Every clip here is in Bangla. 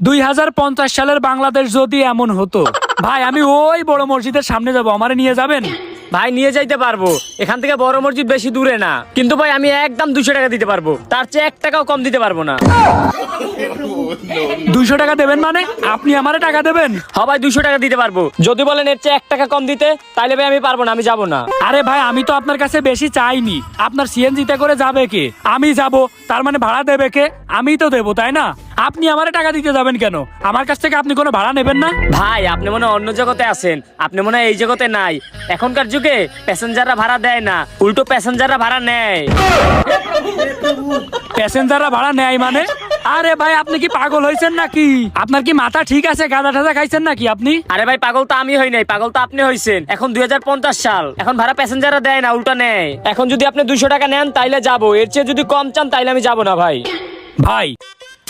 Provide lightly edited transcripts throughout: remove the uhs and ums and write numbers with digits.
2050 সালের বাংলাদেশ যদি এমন হতো, ভাই আমি ওই বড় মসজিদের সামনে যাবো, আমারে নিয়ে যাবেন? ভাই নিয়ে যাইতে পারবো, এখান থেকে বড় মসজিদ বেশি দূরে না, কিন্তু ভাই আমি একদম 200 টাকা দিতে পারবো, তার চেয়ে 1 টাকাও কম দিতে পারবো না। 200 টাকা দেবেন মানে? আপনি আমারে টাকা দেবেন? হ্যাঁ ভাই 200 টাকা দিতে পারবো, যদি বলেন এর চেয়ে 1 টাকা কম দিতে, তাইলে ভাই আমি পারবো না, আমি যাবো না। আরে ভাই আমি তো আপনার কাছে বেশি চাইনি, আপনার সিএনজিতে করে যাবে কে? আমি যাব, তার মানে ভাড়া দেবে কে? আমিই তো দেবো, তাই না? আপনি আমারে টাকা দিতে যাবেন কেন? আমার কাছ থেকে আপনি কোনো ভাড়া নেবেন না? ভাই আপনি মনে হয় অন্য জগতে আছেন, আপনি মনে হয় এই জগতে নাই। এখনকার যুগে প্যাসেঞ্জাররা ভাড়া দেয় না, উল্টো প্যাসেঞ্জাররা ভাড়া নেয়। প্যাসেঞ্জাররা ভাড়া নেয় মানে? আরে ভাই আপনি কি পাগল হয়েছেন নাকি? আপনার কি মাথা ঠিক আছে? গাঁজা টাজা খাইছেন নাকি আপনি? আরে ভাই পাগল তো আমি হই নাই, পাগল তো আপনি হইছেন। এখন 2050 সাল, এখন ভাড়া প্যাসেঞ্জাররা দেয় না, উল্টা নেয়। এখন যদি আপনি 200 টাকা নেন তাইলে যাবো, এর চেয়ে যদি কম চান তাইলে আমি যাবো না ভাই। ভাই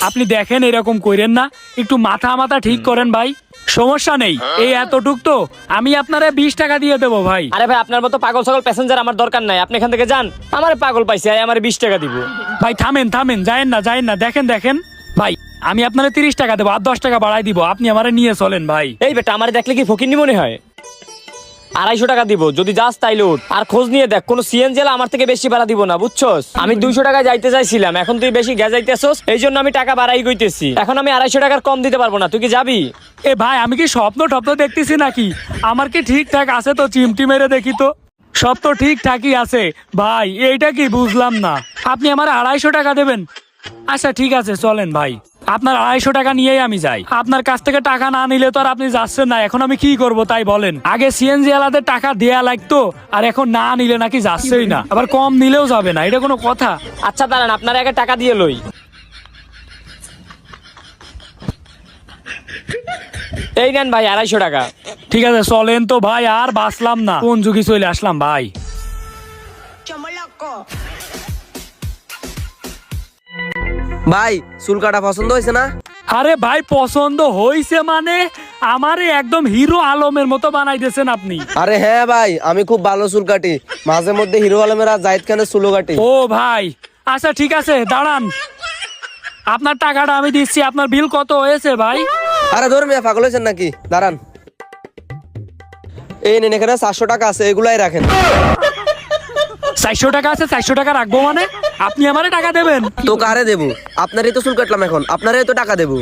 আপনি দেখেন এরকম কইরেন না, একটু মাথা মাথা ঠিক করেন ভাই। সমস্যা নেই, এই এতটুক তো আমি আপনারে 20 টাকা দিয়ে দেবো ভাই। আরে ভাই আপনার মতো পাগল সকল প্যাসেঞ্জার আমার দরকার নাই, আপনি এখান থেকে যান। আমার পাগল পাইছে, আমার 20 টাকা দিব। ভাই থামেন থামেন, যায়েন না, দেখেন দেখেন ভাই, আমি আপনারে 30 টাকা দেবো, আর 10 টাকা বাড়াই দিব, আপনি আমারে নিয়ে চলেন ভাই। এই বেটা আমার দেখলে কি ফকিন্নি মনে হয়? 250 টাকা দিব, যদি যাস তাইলে উঠ। আর খোঁজ নিয়ে দেখ, কোন সিএনজি আমার থেকে বেশি ভাড়া দিব না, বুঝছস? আমি 200 টাকা যাইতে চাইছিলাম, এখন তুই বেশি যাইতেছস, এই জন্য আমি টাকা বাড়াই গইতেছি। এখন আমি 250 টাকার কম দিতে পারবো না, তুই কি যাবি? এ ভাই আমি কি স্বপ্ন টপ্ন দেখতেছি নাকি? আমার কি ঠিকঠাক আছে তো? চিমটি মেরে দেখি তো, সব তো ঠিকঠাকই আছে ভাই। এইটা কি বুঝলাম না, আপনি আমার 250 টাকা দেবেন? আচ্ছা ঠিক আছে চলেন ভাই, আপনার 250 টাকা নিয়েই আমি যাই। আপনার কাছ থেকে টাকা না নিলে তো আর আপনি যাচ্ছেন না, এখন আমি কি করব তাই বলেন? আগে সিএনজি ওয়ালাদের টাকা দেয়া লাগতো, আর এখন না নিলে নাকি যাচ্ছেই না, আবার কম নিলেও যাবে না, এটা কোনো কথা? আচ্ছা দাঁড়ান, আপনার আগে টাকা দিয়ে লই। এই নেন ভাই 250 টাকা। ঠিক আছে চলেন তো ভাই, আর বাঁচলাম না, কোন যুগে চলে আসলাম ভাই। ভাই চুল কাটা পছন্দ হয়েছে না? আরে ভাই পছন্দ হইছে মানে? আমারে একদম হিরো আলমের মতো বানাই দিয়েছেন আপনি। আরে হ্যাঁ ভাই, আমি খুব ভালো চুল কাটি, মাঝে মধ্যে হিরো আলমের আর জাহিদ খানের চুলও কাটি। ও ভাই আচ্ছা ঠিক আছে দাঁড়ান, আপনার টাকাটা আমি দিচ্ছি। আপনার বিল কত হয়েছে ভাই? আরে ধর মিয়া, পাগল হয়েছেন নাকি? দাঁড়ান, এই নেন, এখানে 400 টাকা আছে, এগুলাই রাখেন। 400 টাকা আছে? 400 টাকা রাখবো মানে? আপনি আমারে টাকা দেবেন? তো কারে দেবো? আপনারই তো চুল কাটলাম, এখন আপনারই তো টাকা দেবো।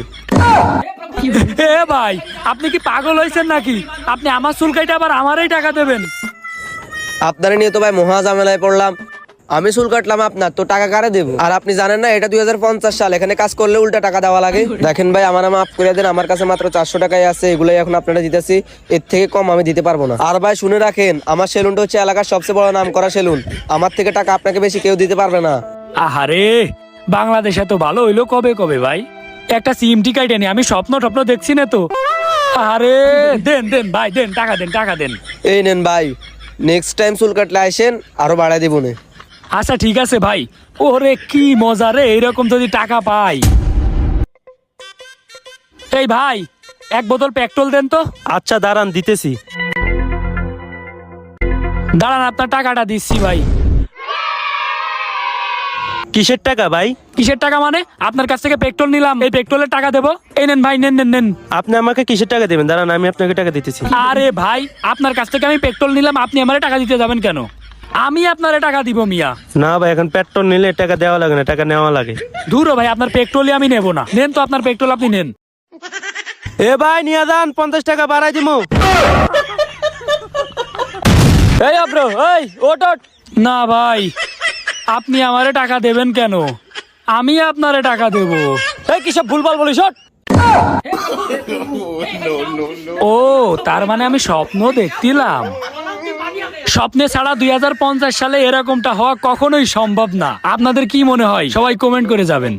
এ ভাই আপনি কি পাগল হয়েছেন নাকি? আপনি আমার চুল কাইটা আবার আমারই টাকা দেবেন? আপনারে নিয়ে তো ভাই মহা ঝামেলায় পড়লাম। আমি চুল কাটলাম আপনার, তো টাকা কারে দেবো? আর আপনি জানেন না এটা 2050 সাল, এখানে কাজ করলে উল্টা টাকা দেওয়া লাগে। দেখেন ভাই আমার মাফ করে দেন, আমার কাছে মাত্র 400 টাকাই আছে, এগুলাই এখন আপনারা দিতেছি, এর থেকে কম আমি দিতে পারবো না। আর ভাই শুনে রাখেন, আমার সেলুনটা হচ্ছে এলাকার সবচেয়ে বড় নাম করা সেলুন, আমার থেকে টাকা আপনাকে বেশি কেউ দিতে পারবে না। আহারে বাংলাদেশ এত ভালো হইলো কবে কবে ভাই? একটা সিমটি কাইটে নি, আমি স্বপ্ন টপ্ন দেখছি না তো। আরে দেন দেন ভাই, দেন টাকা, দেন টাকা দেন। এই নেন ভাই, নেক্সট টাইম চুল কাটলে আসেন, আরো বাড়াই দিব না। আচ্ছা ঠিক আছে ভাই। ওরে কি মজা রে এরকম যদি টাকা পাই। এই ভাই 1 বোতল পেট্রোল দেন তো। আচ্ছা দাঁড়ান দিতেছি। দাঁড়ান আপনার টাকাটা দিচ্ছি ভাই। কিসের টাকা ভাই? কিসের টাকা মানে? আপনার কাছ থেকে পেট্রোল নিলাম, এই পেট্রোলের টাকা দেবো। এই নেন ভাই, নেন নেন নেন। আপনি আমাকে কিসের টাকা দেবেন? দাঁড়ান আমি আপনাকে টাকা দিতেছি। আরে ভাই আপনার কাছ থেকে আমি পেট্রোল নিলাম, আপনি আমারে টাকা দিতে যাবেন কেন? আমি আপনারে টাকা দিব মিয়া। না ভাই, এখন পেট্রোল নিলে টাকা দেওয়া লাগে না, টাকা নেওয়া লাগে। দূর ভাই, আপনার পেট্রোলই আমি নেবো না। নেন তো আপনার পেট্রোল, আপনি নেন। এ ভাই নিয়ে যান, 50 টাকা বাড়াই দিমু। এই ব্রো, এই ওট ওট। না ভাই আপনি আমারে টাকা দেবেন কেন? আমি আপনারে টাকা দেব। এই কিসব ভুলভাল বলিস, ওঠ। ও তার মানে আমি স্বপ্ন দেখছিলাম। স্বপ্নে ছাড়া 2050 সালে এরকমটা হওয়া কখনোই সম্ভব না। আপনাদের কি মনে হয়? সবাই কমেন্ট করে যাবেন।